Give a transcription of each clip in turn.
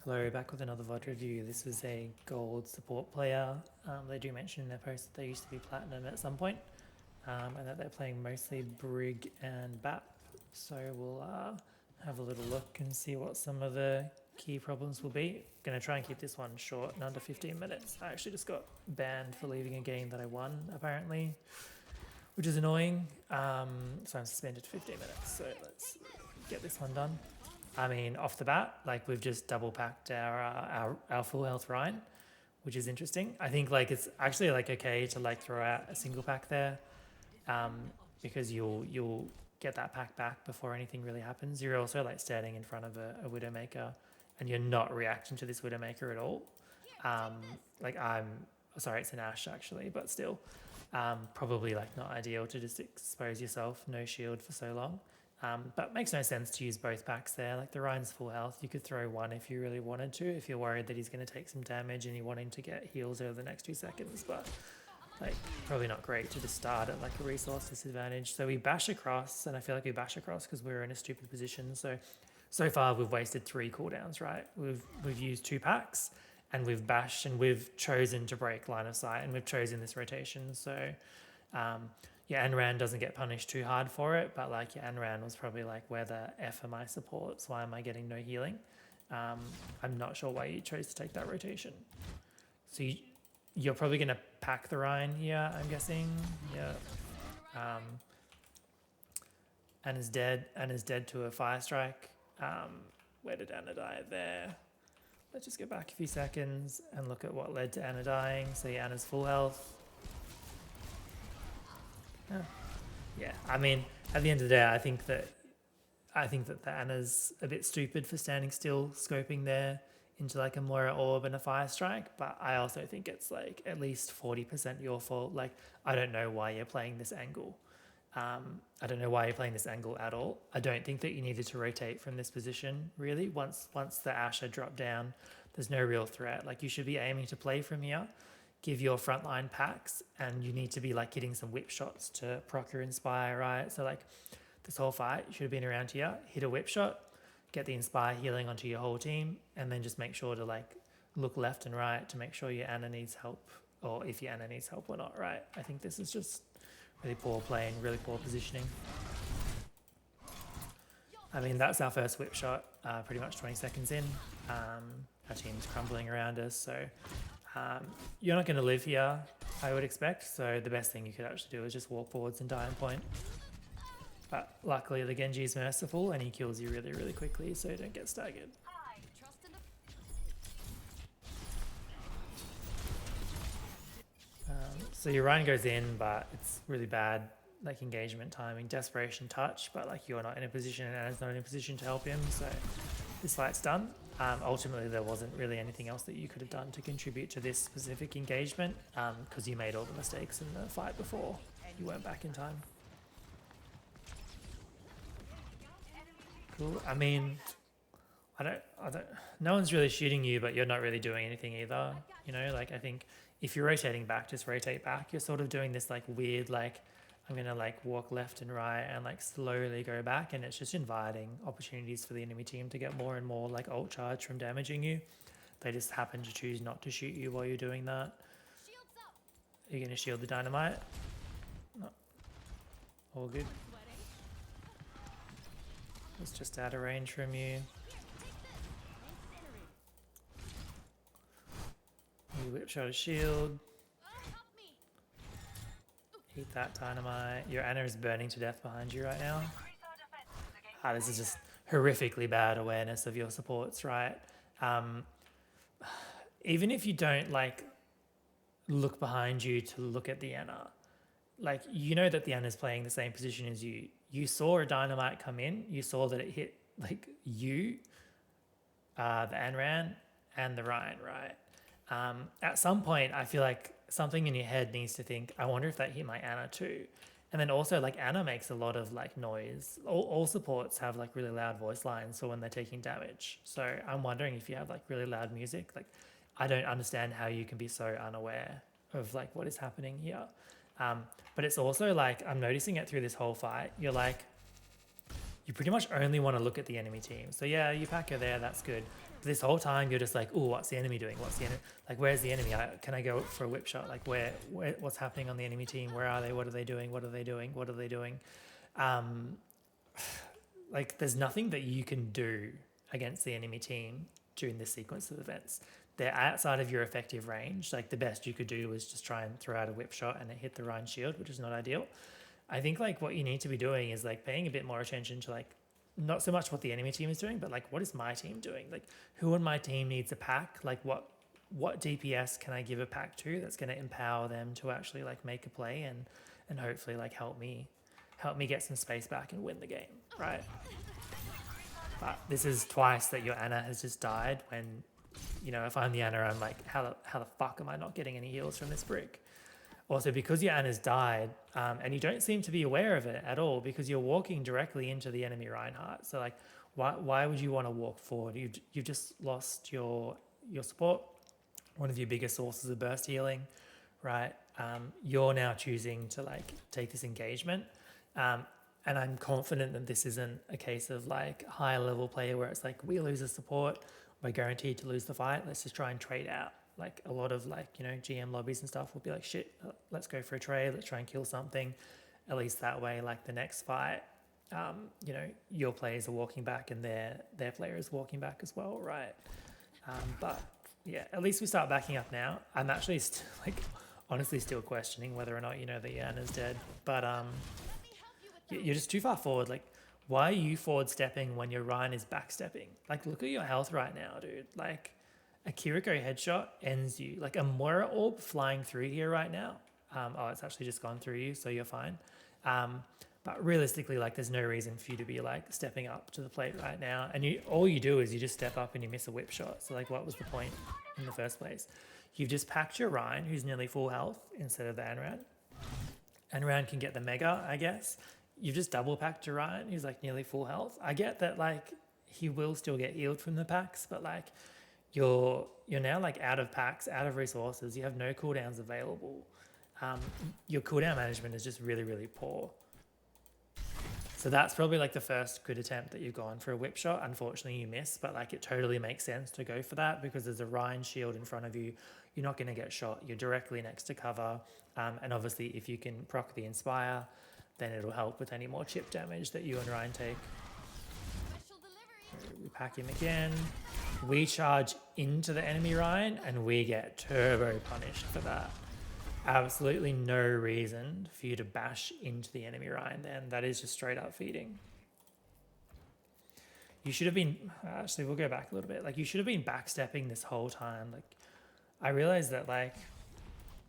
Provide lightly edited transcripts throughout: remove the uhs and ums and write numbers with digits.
Hello, back with another VOD review. This is a gold support player. They do mention in their post that they used to be platinum at some point, and that they're playing mostly Brig and BAP. So we'll have a little look and see what some of the key problems will be. Gonna try and keep this one short and under 15 minutes. I actually just got banned for leaving a game that I won, apparently, which is annoying. So I'm suspended for 15 minutes. So let's get this one done. I mean, off the bat, like we've just double packed our full health Rhine, which is interesting. I think like it's actually like okay to like throw out a single pack there, because you'll get that pack back before anything really happens. You're also like standing in front of a Widowmaker, and you're not reacting to this Widowmaker at all. Like I'm sorry, it's an Ashe actually, but still, probably like not ideal to just expose yourself, no shield for so long. But makes no sense to use both packs there. Like the Ryan's full health, you could throw one if you really wanted to, if you're worried that he's going to take some damage and you want him to get heals over the next 2 seconds. But like probably not great to just start at like a resource disadvantage. So we bash across, and I feel like we bash across because we're in a stupid position. So far we've wasted 3 cooldowns, right? We've used 2 packs and we've bashed and we've chosen to break line of sight and we've chosen this rotation. So yeah, Anran doesn't get punished too hard for it, but like yeah, Anran was probably like, where the F are my supports? Why am I getting no healing? I'm not sure why you chose to take that rotation. So you're probably going to pack the Rhine here, I'm guessing. Yeah. Anna's dead. Anna's dead to a fire strike. Where did Anna die? There. Let's just go back a few seconds and look at what led to Anna dying. So yeah, Anna's full health. Yeah, I mean, at the end of the day, I think that the Anna's a bit stupid for standing still, scoping there into like a Moira orb and a fire strike. But I also think it's like at least 40% your fault. Like I don't know why you're playing this angle. I don't know why you're playing this angle at all. I don't think that you needed to rotate from this position really. Once the Asher dropped down, there's no real threat. Like you should be aiming to play from here, give your frontline packs, and you need to be like hitting some whip shots to proc your inspire, right? So like this whole fight, you should have been around here, hit a whip shot, get the inspire healing onto your whole team, and then just make sure to like look left and right to make sure your Anna needs help, or if your Anna needs help or not, right? I think this is just really poor play and really poor positioning. I mean, that's our first whip shot, pretty much 20 seconds in. Our team's crumbling around us, so you're not going to live here, I would expect, so the best thing you could actually do is just walk forwards and die on point. But luckily the Genji is merciful and he kills you really, really quickly, so you don't get staggered. So your Ryan goes in, but it's really bad like engagement timing, desperation touch, but like you're not in a position and Anna's not in a position to help him, so this fight's done. Ultimately, there wasn't really anything else that you could have done to contribute to this specific engagement, because you made all the mistakes in the fight before. You weren't back in time. Cool. I mean, I don't. No one's really shooting you, but you're not really doing anything either. You know, like I think if you're rotating back, just rotate back. You're sort of doing this like weird, like I'm gonna like walk left and right and like slowly go back, and it's just inviting opportunities for the enemy team to get more and more like ult charge from damaging you. They just happen to choose not to shoot you while you're doing that. Are you gonna shield the dynamite? No. All good. It's just out of range from you. You whip shot a shield. Eat that dynamite. Your Anna is burning to death behind you right now. This is just horrifically bad awareness of your supports, right? Even if you don't like look behind you to look at the Anna, like you know that the Anna's playing the same position as you. You saw a dynamite come in. You saw that it hit like you, the Anran, and the Ryan, right? At some point, I feel like something in your head needs to think, I wonder if that hit my Anna too. And then also like Anna makes a lot of like noise. All supports have like really loud voice lines for when they're taking damage. So I'm wondering if you have like really loud music. Like I don't understand how you can be so unaware of like what is happening here. But it's also like, I'm noticing it through this whole fight. You're like, you pretty much only want to look at the enemy team. So yeah, you pack her there, that's good. this whole time you're just like, oh, what's the enemy doing? What's the enemy? Like, where's the enemy? Can I go for a whip shot? Like, what's happening on the enemy team? Where are they? What are they doing? What are they doing? What are they doing? Like, there's nothing that you can do against the enemy team during this sequence of events. They're outside of your effective range. Like, the best you could do was just try and throw out a whip shot and it hit the Rhine shield, which is not ideal. I think like what you need to be doing is like paying a bit more attention to like not so much what the enemy team is doing, but like what is my team doing? Like, who on my team needs a pack? Like, what DPS can I give a pack to that's going to empower them to actually like make a play and hopefully like help me get some space back and win the game, right? But this is twice that your Anna has just died when, you know, if I'm the Anna, I'm like, how the fuck am I not getting any heals from this brick? Also, because your Anna's died, and you don't seem to be aware of it at all because you're walking directly into the enemy Reinhardt. So like, why would you want to walk forward? You've just lost your support, one of your biggest sources of burst healing, right? You're now choosing to like take this engagement. And I'm confident that this isn't a case of like higher level player where it's like we lose a support, we're guaranteed to lose the fight. Let's just try and trade out. Like a lot of like, you know, GM lobbies and stuff will be like, shit, let's go for a trade. Let's try and kill something. At least that way, like the next fight, you know, your players are walking back and their player is walking back as well, right? But yeah, at least we start backing up now. I'm actually honestly still questioning whether or not, you know, the Anna's dead. But you're just too far forward. Like, why are you forward stepping when your Ryan is back stepping? Like, look at your health right now, dude. Like, a Kiriko headshot ends you. Like, a Moira orb flying through here right now. Oh, it's actually just gone through you, so you're fine. But realistically, like, there's no reason for you to be like stepping up to the plate right now. And all you do is you just step up and you miss a whip shot. So like, what was the point in the first place? You've just packed your Ryan, who's nearly full health, instead of the Anran. Anran can get the mega, I guess. You've just double packed your Ryan, who's like nearly full health. I get that like he will still get healed from the packs, but like you're now like out of packs, out of resources. You have no cooldowns available. Your cooldown management is just really, really poor. So that's probably like the first good attempt that you've gone for a whip shot. Unfortunately, you miss, but like it totally makes sense to go for that because there's a Ryan shield in front of you. You're not going to get shot. You're directly next to cover. And obviously, if you can proc the Inspire, then it'll help with any more chip damage that you and Ryan take. We pack him again. We charge into the enemy Ryan, and we get turbo punished for that. Absolutely no reason for you to bash into the enemy Ryan then. That is just straight up feeding. You should have been, actually we'll go back a little bit. Like you should have been backstepping this whole time. Like I realize that like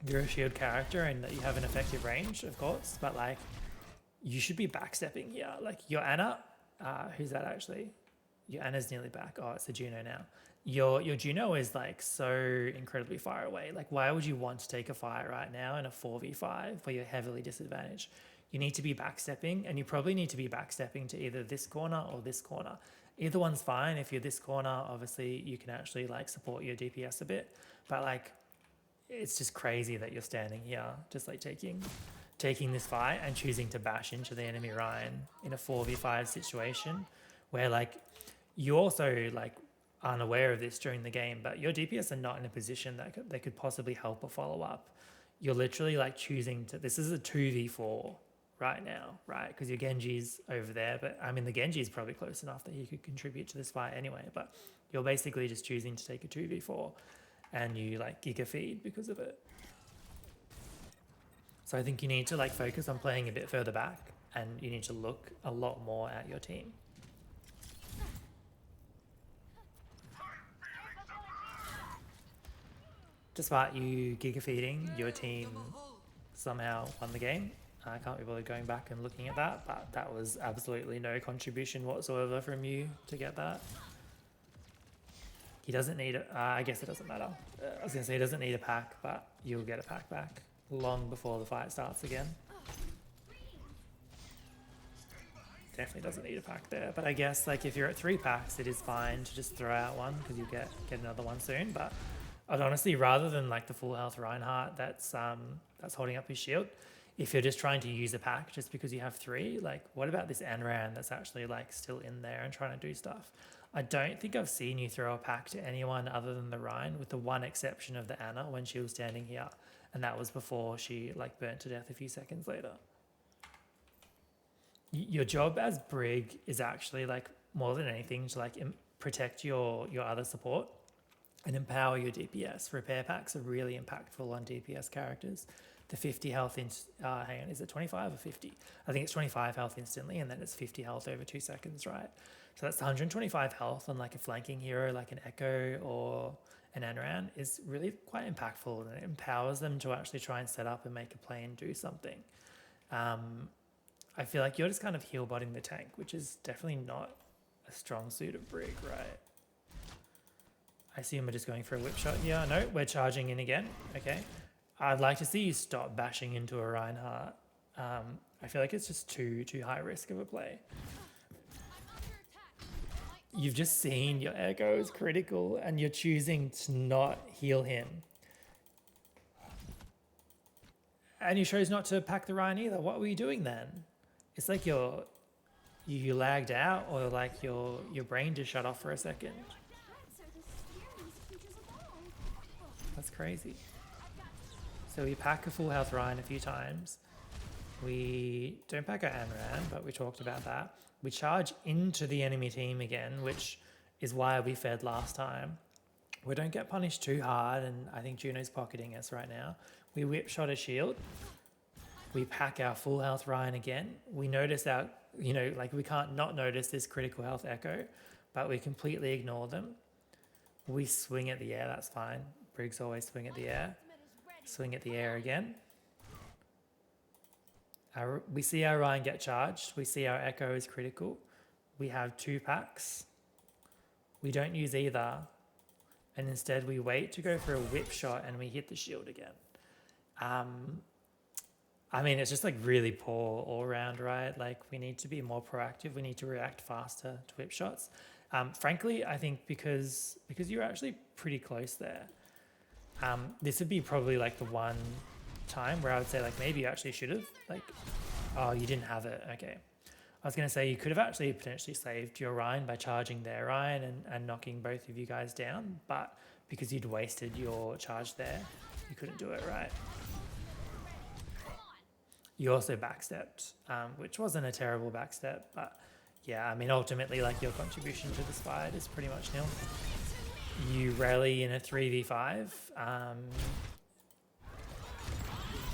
you're a shield character and that you have an effective range, of course, but like you should be backstepping here. Like your Anna, who's that actually? Your Anna's nearly back. Oh, it's a Juno now. Your Juno is like so incredibly far away. Like why would you want to take a fight right now in a 4v5 where you're heavily disadvantaged? You need to be backstepping, and you probably need to be backstepping to either this corner or this corner. Either one's fine. If you're this corner, obviously you can actually like support your DPS a bit, but like it's just crazy that you're standing here just like taking this fight and choosing to bash into the enemy Ryan in a 4v5 situation where like you also like aren't aware of this during the game, but your DPS are not in a position that they could possibly help or follow up. You're literally like choosing to, this is a 2v4 right now, right? Because your Genji's over there, but I mean the Genji is probably close enough that he could contribute to this fight anyway, but you're basically just choosing to take a 2v4 and you like giga feed because of it. So I think you need to like focus on playing a bit further back, and you need to look a lot more at your team. Despite you giga feeding, your team somehow won the game. I can't be bothered going back and looking at that, but that was absolutely no contribution whatsoever from you to get that. He doesn't need it. I guess it doesn't matter. I was going to say he doesn't need a pack, but you'll get a pack back long before the fight starts again. Definitely doesn't need a pack there, but I guess like if you're at 3 packs, it is fine to just throw out one because you get another one soon. But I'd honestly rather than like the full health Reinhardt that's holding up his shield, if you're just trying to use a pack just because you have 3, like what about this Anran that's actually like still in there and trying to do stuff? I don't think I've seen you throw a pack to anyone other than the Rhine, with the one exception of the Anna when she was standing here, and that was before she like burnt to death a few seconds later. Your job as Brig is actually like more than anything to like protect your other support and empower your DPS. Repair packs are really impactful on DPS characters. The 50 health, hang on, is it 25 or 50? I think it's 25 health instantly, and then it's 50 health over 2 seconds, right? So that's 125 health on like a flanking hero like an Echo or an Anoran is really quite impactful, and it empowers them to actually try and set up and make a play and do something. I feel like you're just kind of heal botting the tank, which is definitely not a strong suit of Brig, right? I assume we're just going for a whip shot here. No, we're charging in again. Okay. I'd like to see you stop bashing into a Reinhardt. I feel like it's just too high risk of a play. You've just seen your Echo is critical and you're choosing to not heal him. And you chose not to pack the Rhine either. What were you doing then? It's like you lagged out, or like your brain just shut off for a second. That's crazy. So we pack a full health Rhine a few times. We don't pack our Anoran, but we talked about that. We charge into the enemy team again, which is why we fed last time. We don't get punished too hard, and I think Juno's pocketing us right now. We whip shot a shield. We pack our full health Rhine again. We notice our, like we can't not notice this critical health Echo, but we completely ignore them. We swing at the air, that's fine. Briggs always swing at the air. Swing at the air again. We see our Rhine get charged. We see our Echo is critical. We have 2 packs. We don't use either. And instead we wait to go for a whip shot and we hit the shield again. I mean, it's just like really poor all around, right? Like we need to be more proactive. We need to react faster to whip shots. Frankly, I think because you're actually pretty close there. This would be probably like the one time where I would say like maybe you actually should have, like, oh, you didn't have it. Okay. I was going to say you could have actually potentially saved your Rhine by charging their Rhine and knocking both of you guys down, but because you'd wasted your charge there, you couldn't do it, right? You also backstepped, which wasn't a terrible backstep, but yeah, I mean, ultimately, like your contribution to this fight is pretty much nil. You rally in a 3v5.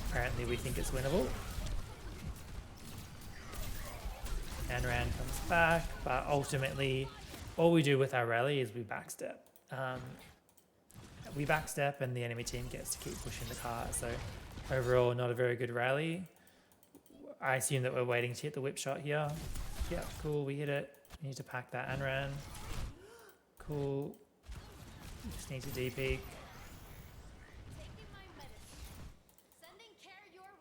Apparently we think it's winnable. Anoran comes back, but ultimately all we do with our rally is we backstep. We backstep and the enemy team gets to keep pushing the cart. So overall, not a very good rally. I assume that we're waiting to hit the whip shot here. Yeah, cool, we hit it. We need to pack that Anoran. Cool. Just need to D-peek.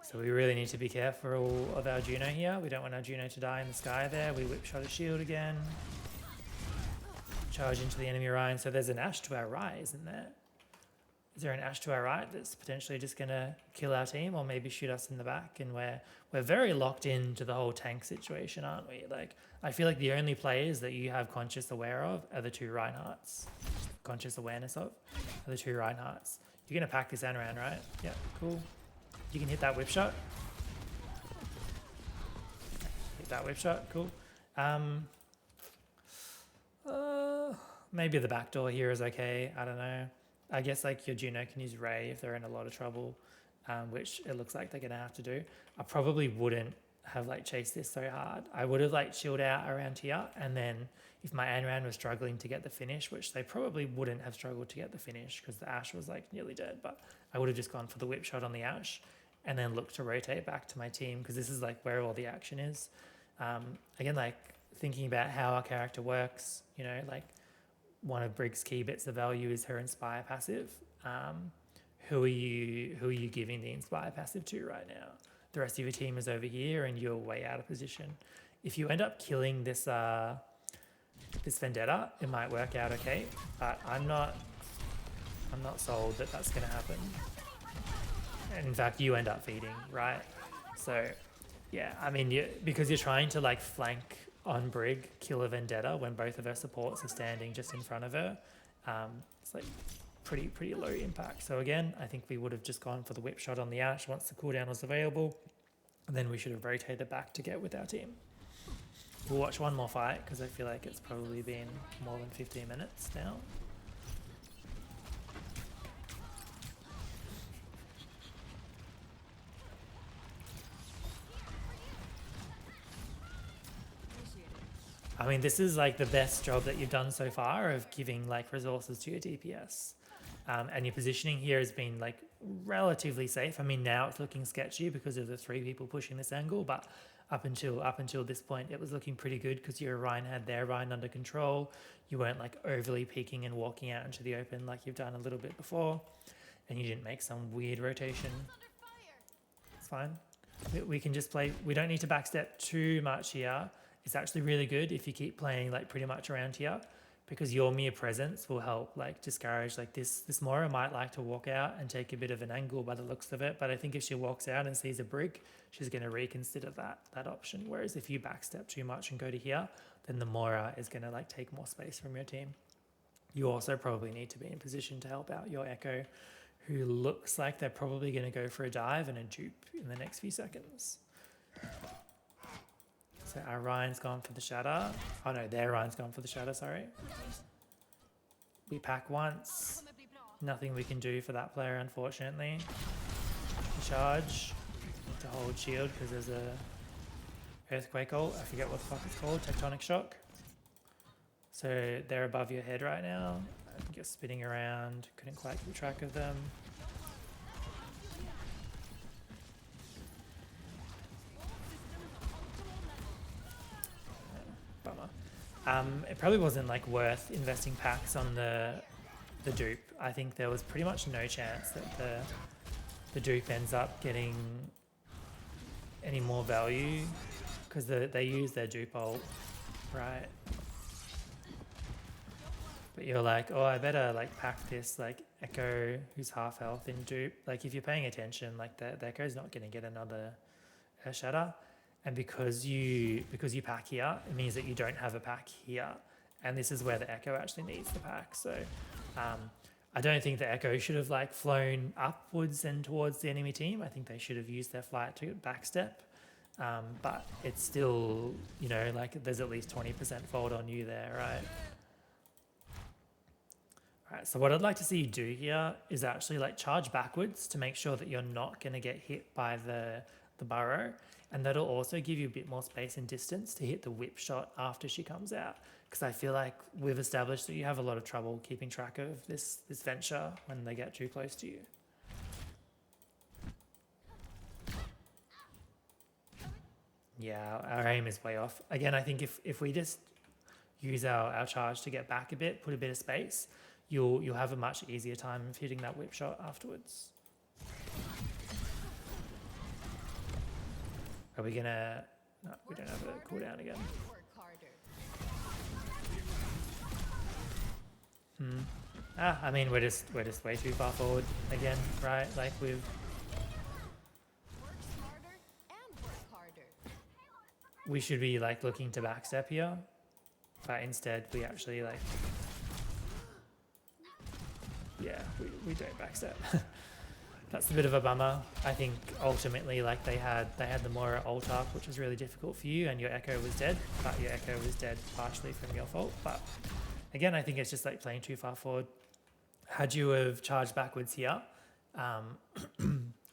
So we really need to be careful of our Juno here. We don't want our Juno to die in the sky there. We whip shot a shield again. Charge into the enemy Rhine. So there's an Ashe to our right, isn't there? Is there an Ashe to our right that's potentially just going to kill our team or maybe shoot us in the back? And we're very locked into the whole tank situation, aren't we? Like, I feel like the only players that you have conscious aware of are the 2 Reinhardts. Conscious awareness of are the 2 Reinhardts. You're going to pack this Anoran, right? Yeah, cool. You can hit that whip shot. Hit that whip shot, cool. Maybe the back door here is okay. I don't know. I guess like your Juno can use Ray if they're in a lot of trouble, which it looks like they're going to have to do. I probably wouldn't have like chased this so hard. I would have like chilled out around here, and then if my Anoran was struggling to get the finish, which they probably wouldn't have struggled to get the finish because the Ashe was like nearly dead, but I would have just gone for the whip shot on the Ashe and then look to rotate back to my team because this is like where all the action is. Again, like thinking about how our character works, like one of Brig's key bits of value is her Inspire passive. Who are you giving the Inspire passive to right now? The rest of your team is over here and you're way out of position. If you end up killing this this Vendetta, it might work out okay, but I'm not sold that that's going to happen. And in fact, you end up feeding, right? So yeah, I mean, because you're trying to like flank on Brig kill a Vendetta when both of her supports are standing just in front of her. It's like pretty low impact. So again, I think we would have just gone for the whip shot on the Ashe once the cooldown was available. And then we should have rotated back to get with our team. We'll watch one more fight because I feel like it's probably been more than 15 minutes now. I mean, this is like the best job that you've done so far of giving like resources to your DPS. And your positioning here has been like relatively safe. I mean, now it's looking sketchy because of the 3 people pushing this angle, but up until this point, it was looking pretty good because your Rhine had their Rhine under control. You weren't like overly peeking and walking out into the open like you've done a little bit before, and you didn't make some weird rotation. It's fine. We can just play. We don't need to backstep too much here. It's actually really good if you keep playing like pretty much around here, because your mere presence will help like discourage like this Moira might like to walk out and take a bit of an angle by the looks of it, but I think if she walks out and sees a Brig, she's going to reconsider that option. Whereas if you backstep too much and go to here, then the Moira is going to like take more space from your team. You also probably need to be in position to help out your Echo, who looks like they're probably going to go for a dive and a dupe in the next few seconds. So our Ryan's gone for the shatter. Oh no, their Ryan's gone for the shatter, sorry. We pack once. Nothing we can do for that player, unfortunately. Charge. Need to hold shield because there's a earthquake ult. I forget what the fuck it's called. Tectonic shock. So they're above your head right now. I think you're spinning around. Couldn't quite keep track of them. It probably wasn't like worth investing packs on the dupe. I think there was pretty much no chance that the dupe ends up getting any more value because they use their dupe ult, right? But you're like, oh, I better like pack this like Echo who's half health in dupe. Like if you're paying attention, like the Echo's not going to get another shatter. And because you pack here, it means that you don't have a pack here. And this is where the Echo actually needs the pack. So I don't think the Echo should have like flown upwards and towards the enemy team. I think they should have used their flight to backstep. But it's still, you know, like there's at least 20% fold on you there, right? Alright, so what I'd like to see you do here is actually like charge backwards to make sure that you're not going to get hit by the burrow. And that'll also give you a bit more space and distance to hit the whip shot after she comes out. Because I feel like we've established that you have a lot of trouble keeping track of this venture when they get too close to you. Yeah, our aim is way off. Again, I think if we just use our charge to get back a bit, put a bit of space, you'll have a much easier time of hitting that whip shot afterwards. Are we gonna... No, we don't have a cooldown again. I mean, we're just way too far forward again, right? Like we've... We should be like looking to backstep here, but instead we actually like... Yeah, we don't backstep. That's a bit of a bummer. I think ultimately like they had the Moira ult up, which was really difficult for you, and your Echo was dead, but your Echo was dead partially from your fault. But again, I think it's just like playing too far forward. Had you have charged backwards here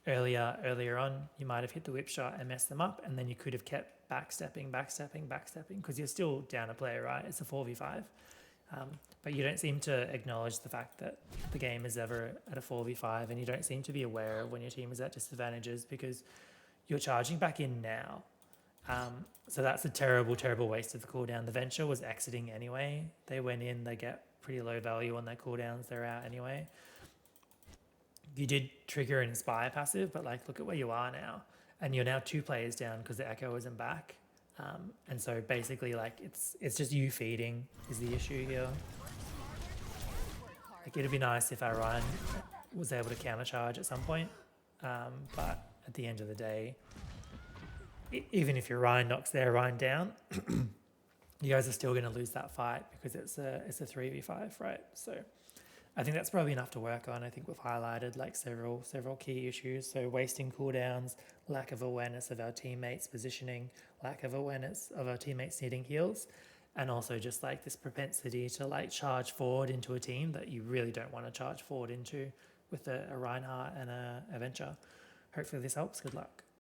earlier on, you might have hit the whip shot and messed them up, and then you could have kept backstepping, because you're still down a player, right? It's a 4v5. But you don't seem to acknowledge the fact that the game is ever at a 4v5, and you don't seem to be aware of when your team is at disadvantages because you're charging back in now. So that's a terrible, terrible waste of the cooldown. The Venture was exiting anyway. They went in, they get pretty low value on their cooldowns, they're out anyway. You did trigger an Inspire passive, but like look at where you are now. And you're now 2 players down because the Echo isn't back. And so basically like it's just you feeding is the issue here. Like it'd be nice if our Ryan was able to countercharge at some point, but at the end of the day, even if your Ryan knocks their Ryan down, you guys are still going to lose that fight because it's a 3v5, right? So I think that's probably enough to work on. I think we've highlighted like several key issues. So wasting cooldowns, lack of awareness of our teammates' positioning, lack of awareness of our teammates needing heals, and also just like this propensity to like charge forward into a team that you really don't want to charge forward into with a Reinhardt and a Venture. Hopefully this helps. Good luck.